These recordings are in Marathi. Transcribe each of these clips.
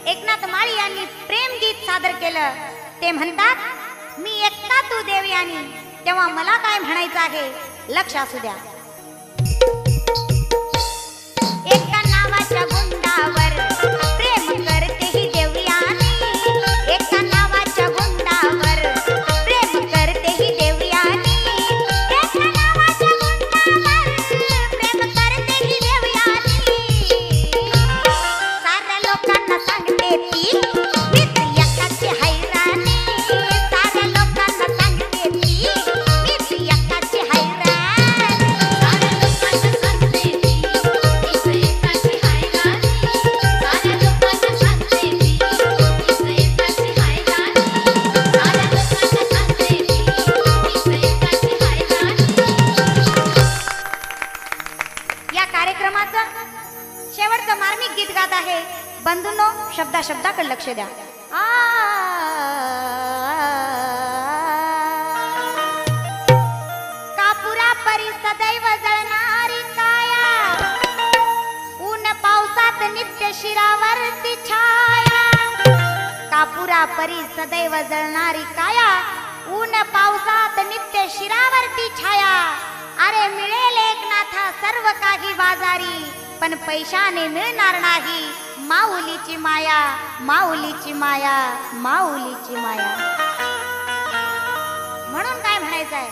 एकनाथ माळी यांनी प्रेमगीत सादर केलं. ते म्हणतात, मी एकटा तू देवयानी. तेव्हा मला काय म्हणायचं आहे लक्ष असू द्या. एका नावाच्या गुंडावर प्रेम करते ही देवयानी. एका नावाच्या गुंडावर प्रेम करते ही देवयानी. एका नावाच्या गुंडावर प्रेम करते ही देवयानी. साऱ्या लोकांना सांगते ती मीच एकाची हैराणी. साऱ्या लोकांना सांगते ती मीच एकाची हैराणी. साऱ्या लोकांना सांगते ती मीच एकाची हैराणी. साऱ्या लोकांना सांगते ती मीच एकाची हैराणी. साऱ्या लोकांना सांगते ती मीच एकाची हैराणी. या कार्यक्रमाचं शेवटचं मार्मिक गीत गात आहे. बंधूंनो, शब्दाकडे लक्ष द्या. कापुरा परी सदैव जळणारी काया. ऊन पावसात नित्य शिरावरती छाया. कापुरा परी सदैव जळणारी काया. ऊन पावसात नित्य शिरावरती छाया. अरे मिळेल एकनाथा सर्व काही बाजारी, पण पैशाने मिळणार नाही माऊलीची माया. माऊलीची माया, माऊलीची माया. म्हणून काय म्हणायचं आहे,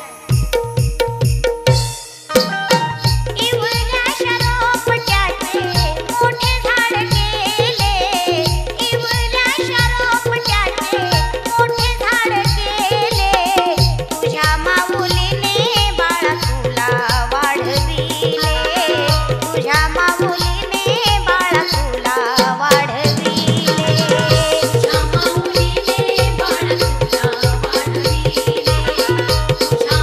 इवल्याशा रोपट्याचे मोठे झाड केले. इवल्याशा रोपट्याचे मोठे झाड केले. तुझ्या माऊलीने बाळा तुला वाढविले. तुझ्या माऊलीने बाळा तुला वाढविले. तुझ्या माऊलीने बाळा तुला वाढविले. तुझ्या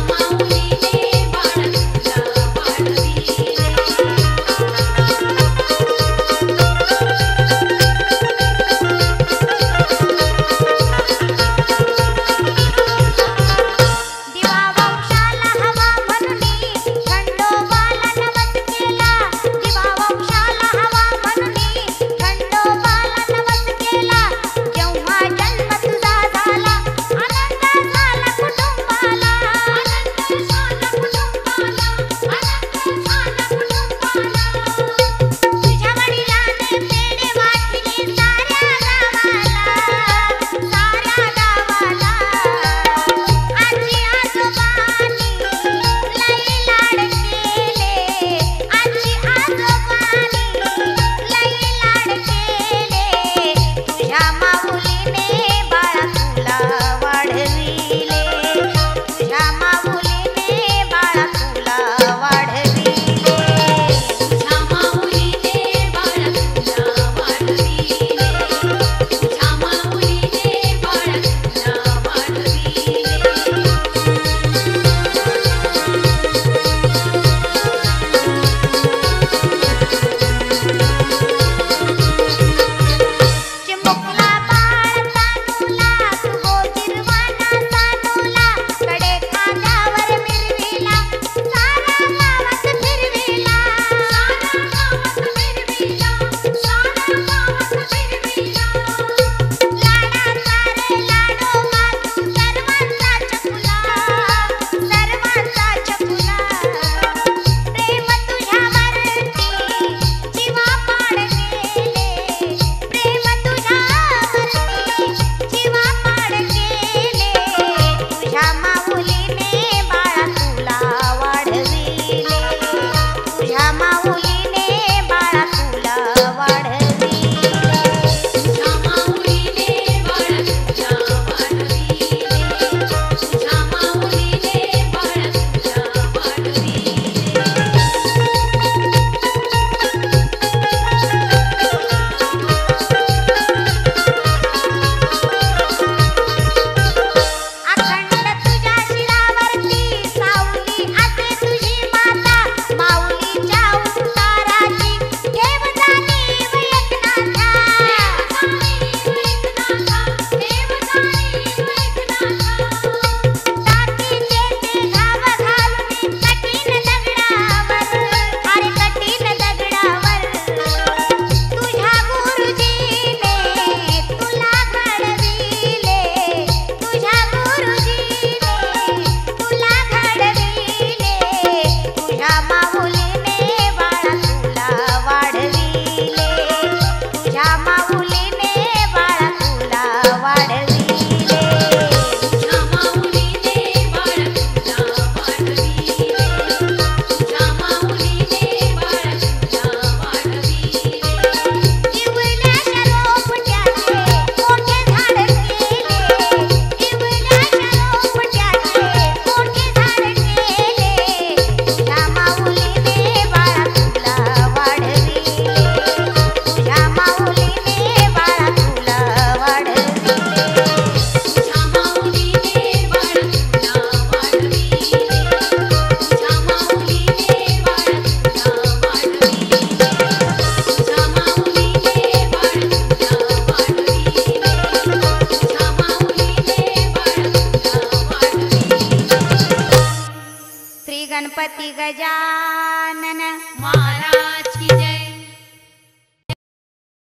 गणपती गजानन महाराज की जय।